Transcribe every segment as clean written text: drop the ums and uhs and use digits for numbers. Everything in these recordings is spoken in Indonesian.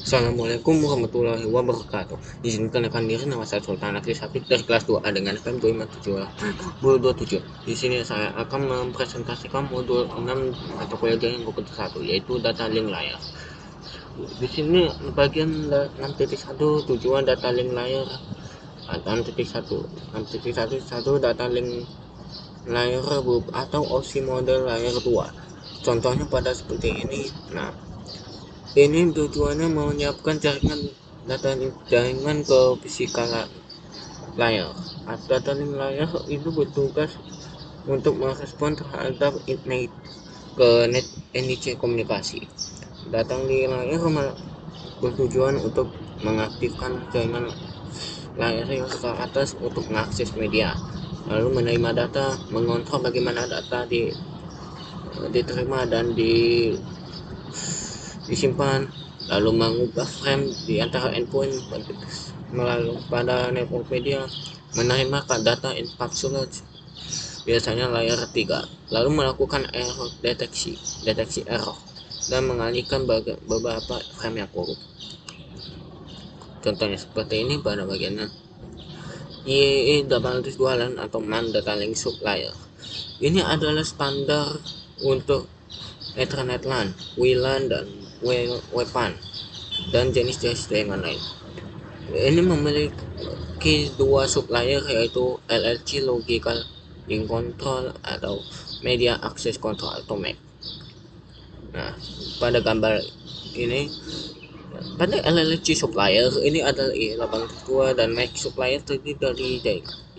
Assalamualaikum warahmatullahi wabarakatuh. Izinkan rekan diri, nama saya Sultan Akri Sapik dari kelas 2A dengan FM 257. Di sini saya akan mempresentasikan modul 6 atau kuliah yang buku 1, yaitu data link layar. Di sini bagian 6.1 tujuan data link layar 6.1 data link layar atau opsi model layar 2. Contohnya pada seperti ini. Nah, ini tujuannya menyiapkan jaringan ke fisikal layar. Data link layar itu bertugas untuk merespon terhadap net NIC komunikasi. Data link layar bertujuan untuk mengaktifkan jaringan layar yang ke atas untuk mengakses media, lalu menerima data, mengontrol bagaimana data diterima dan disimpan, lalu mengubah frame di antara endpoint melalui pada network media, menerima data encapsulate biasanya layar 3, lalu melakukan error deteksi error dan mengalihkan beberapa frame yang korup. Contohnya seperti ini pada bagiannya IEEE 802 LAN atau MAN data link sub layer. Ini adalah standar untuk Ethernet LAN, WLAN dan WPAN dan jenis-jenis jaringan lain. Ini memiliki dua sublayer, yaitu LLC Logical Link Control atau Media Access Control atau MAC. Nah, pada gambar ini, pada LLC supplier ini adalah I82 dan MAC supplier terdiri dari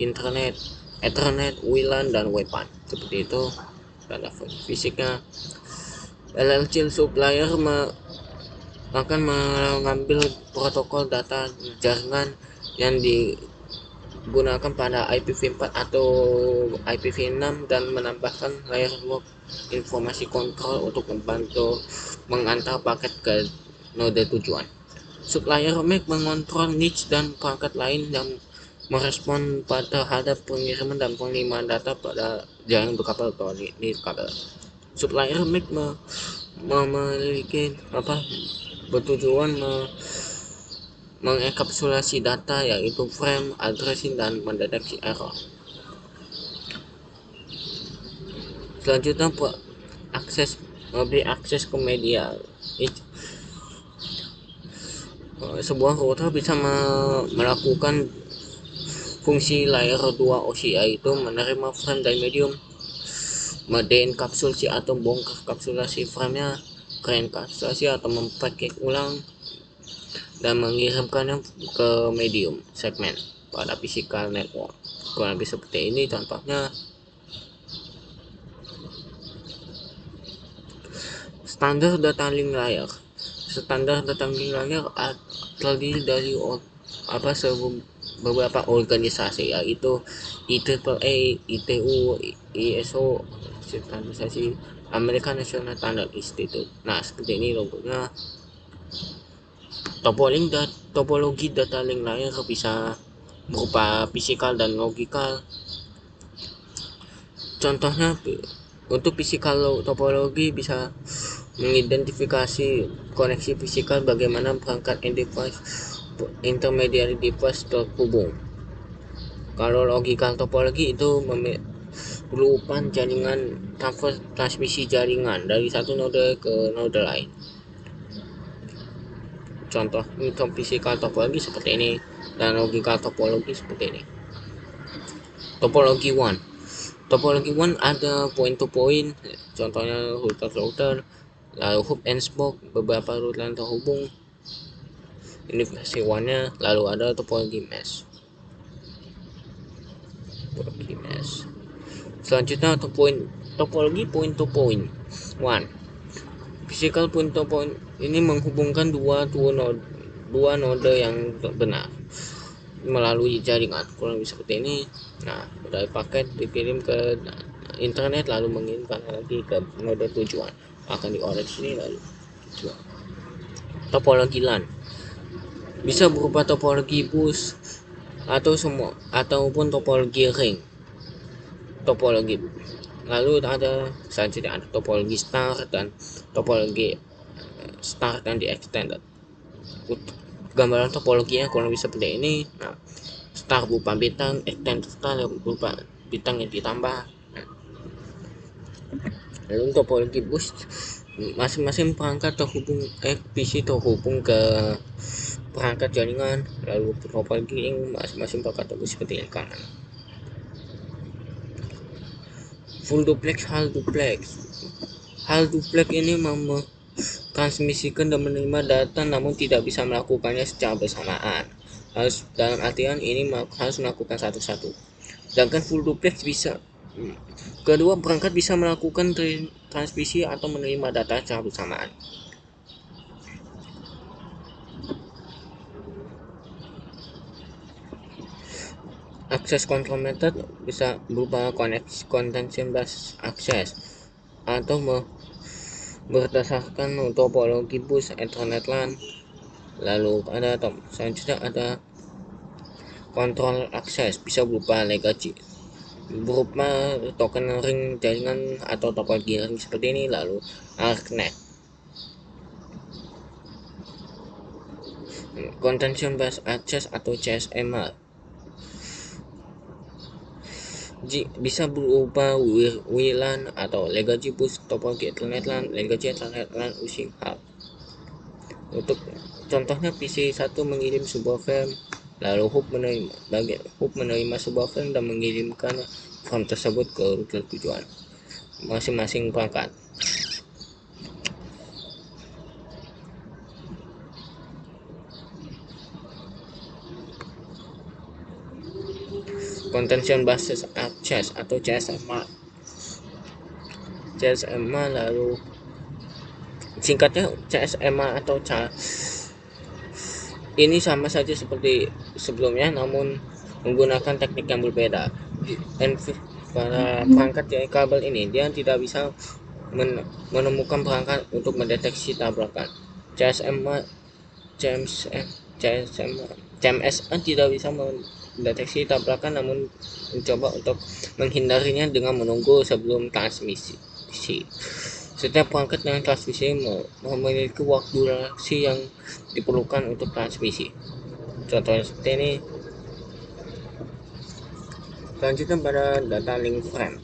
internet, Ethernet, WLAN dan WPAN. Seperti itu pada fisiknya. LLC supplier akan mengambil protokol data jaringan yang digunakan pada IPv4 atau IPv6 dan menambahkan layer 2 informasi kontrol untuk membantu mengantar paket ke node tujuan. Sublayer MAC mengontrol niche dan perangkat lain yang merespon terhadap pengiriman dan penerimaan data pada jaringan berkabel atau kabel. Sublayer MAC memiliki bertujuan mengenkapsulasi data, yaitu frame, addressing, dan mendeteksi error. Selanjutnya akses ke media. Sebuah router bisa melakukan fungsi layer 2 OSI, yaitu menerima frame dari medium, mendeenkapsulasi atau bongkar kapsulasi framenya, reenkapsulasi atau mempaket ulang, dan mengirimkannya ke medium segmen pada physical network. Kurang lebih seperti ini contohnya. Standar data link layer. Standar data link layer terdiri dari beberapa organisasi, yaitu IEEE, ITU, ISO, standarisasi American National Standard Institute. Nah, seperti ini logonya. Topologi data link layer bisa berupa fisikal dan logikal. Contohnya, untuk fisikal topologi bisa mengidentifikasi koneksi fisikal, bagaimana perangkat intermediary device terhubung. Kalau logikal topologi itu berupa jaringan transmisi jaringan dari satu node ke node lain. Contoh untuk fisikal topologi seperti ini dan logikal topologi seperti ini. Topologi 1 ada point to point, contohnya router, lalu hub and spoke, beberapa router terhubung. Ini versi 1-nya. Lalu ada topologi mesh. Selanjutnya topologi point to point 1. Physical point to point ini menghubungkan dua node yang benar melalui jaringan, kurang lebih seperti ini. Nah, dari paket dikirim ke internet, lalu mengirimkan lagi ke node tujuan, akan diorek sini lalu tujuan. Topologi LAN bisa berupa topologi bus ataupun topologi ring. Lalu selanjutnya ada topologi star dan topologi star dan di extended. gambaran topologinya kurang lebih seperti ini. Nah, star berupa bintang, extended star berupa bintang yang ditambah. Lalu topologi bus, masing-masing perangkat terhubung PC terhubung ke perangkat jaringan. Lalu topologi masing-masing perangkat terhubung seperti yang kanan. Full duplex, hal duplex ini transmisikan dan menerima data namun tidak bisa melakukannya secara bersamaan. Dalam artian ini harus melakukan satu-satu. Sedangkan full duplex bisa kedua perangkat bisa melakukan transmisi atau menerima data secara bersamaan. Access control method bisa berupa contention based access atau berdasarkan topologi bus Ethernet LAN. Lalu selanjutnya ada control access, bisa berupa legacy, berupa token ring jaringan atau topologi ring seperti ini. Lalu ARCnet, contention based access atau CSMA, bisa berupa WLAN atau legacy bus topologi Ethernet LAN, legacy Ethernet LAN using hub. Untuk contohnya PC1 mengirim sebuah frame, lalu hub menerima sebuah frame dan mengirimkan frame tersebut ke router tujuan masing-masing perangkat. Contention based access atau CSMA, lalu singkatnya CSMA atau ini sama saja seperti sebelumnya namun menggunakan teknik yang berbeda. Pada perangkat kabel ini dia tidak bisa menemukan perangkat untuk mendeteksi tabrakan. CMSA tidak bisa mendeteksi tabrakan namun mencoba untuk menghindarinya dengan menunggu sebelum transmisi. Setiap perangkat dengan transmisi memiliki waktu durasi yang diperlukan untuk transmisi. Contohnya seperti ini. Selanjutnya pada data link frame.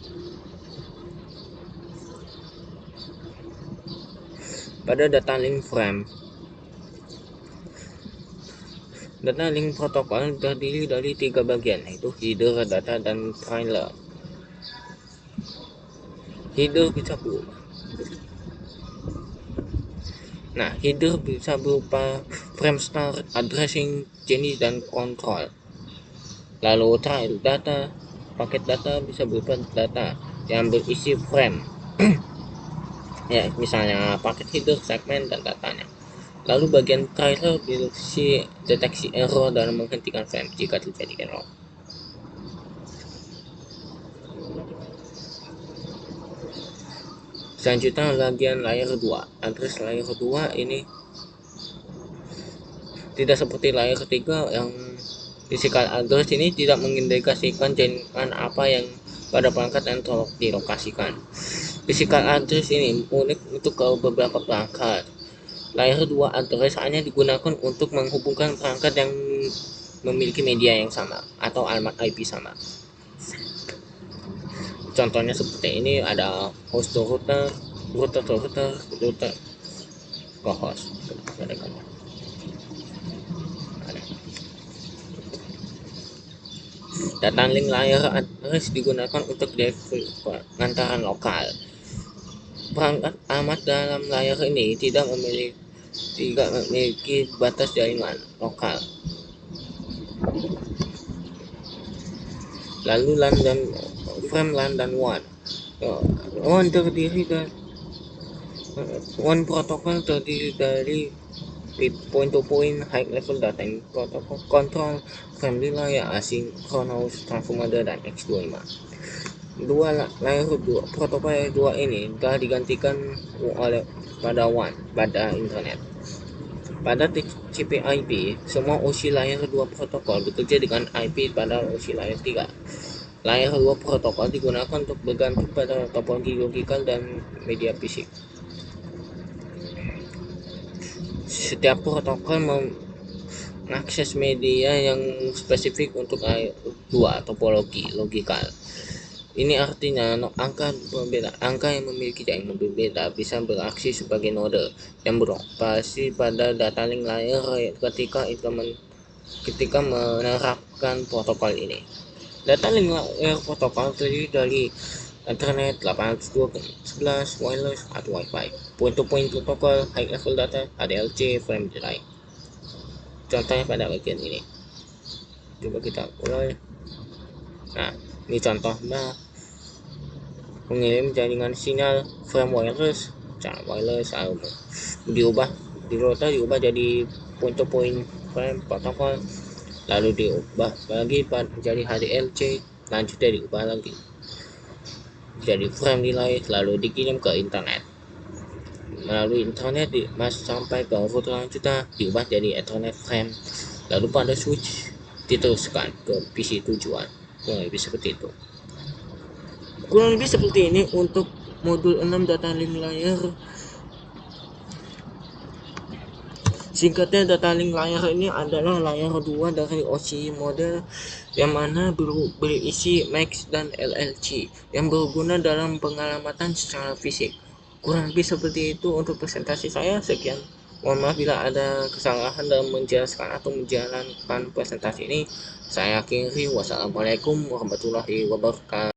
Pada data link frame, data link protokol terdiri dari 3 bagian, yaitu header, data, dan trailer. Header bisa berupa frame start, addressing, jenis, dan kontrol. Lalu trailer data, paket data bisa berupa data yang berisi frame ya, misalnya paket header, segmen, dan datanya. Lalu bagian trailer berisi deteksi error dan menghentikan frame jika terjadi error. Selanjutnya bagian layer 2. Address layer 2 ini tidak seperti layer 3 yang physical address ini tidak mengindikasikan jaringan apa yang pada perangkat yang dilokasikan. Physical address ini unik untuk beberapa perangkat. Layer 2 address hanya digunakan untuk menghubungkan perangkat yang memiliki media yang sama atau alamat IP sama. Contohnya seperti ini, ada host to router, router to router, router ke host. Data link layer address digunakan untuk pengantaran lokal. Perangkat alamat dalam layer ini tidak memiliki batas jaringan lokal. Lalu LAN dan frame LAN dan WAN. WAN protokol terdiri dari point-to-point high level data protocol, control, frame relay, asynchronous transformer, dan X25. Layer 2 protokol layer 2 ini telah digantikan pada WAN pada internet. Pada TCP/IP, semua OSI layer 2 protokol bekerja dengan IP pada OSI layer 3. Layer 2 protokol digunakan untuk bergantung pada topologi logikal dan media fisik. Setiap protokol mengakses media yang spesifik untuk dua topologi logikal. Ini artinya angka yang memiliki jaringan berbeda bisa beraksi sebagai node yang beroperasi pada data link layer ketika menerapkan protokol ini. Data link layer protokol terdiri dari Ethernet 802.11 wireless atau Wi-Fi, point-to-point protokol, high level data, ADLC, frame delay. Contohnya pada bagian ini. Coba kita mulai. Nah, ini contohnya mengirim jaringan sinyal frame wireless, cara wireless diubah diubah jadi point-to-point frame protokol, lalu diubah lagi jadi HDLC, lanjutnya diubah lagi jadi frame delay, lalu dikirim ke internet. Melalui internet sampai ke router selanjutnya diubah jadi Ethernet frame, lalu pada switch diteruskan ke PC tujuan. Kurang lebih seperti itu. Kurang lebih seperti ini untuk modul 6 data link layer. Singkatnya, data link layer ini adalah layer 2 dari OCI model yang mana berisi MAX dan LLC yang berguna dalam pengamatan secara fisik. Kurang lebih seperti itu untuk presentasi saya. Sekian. Mohon maaf bila ada kesalahan dalam menjelaskan atau menjalankan presentasi ini. Saya akhiri. Wassalamualaikum warahmatullahi wabarakatuh.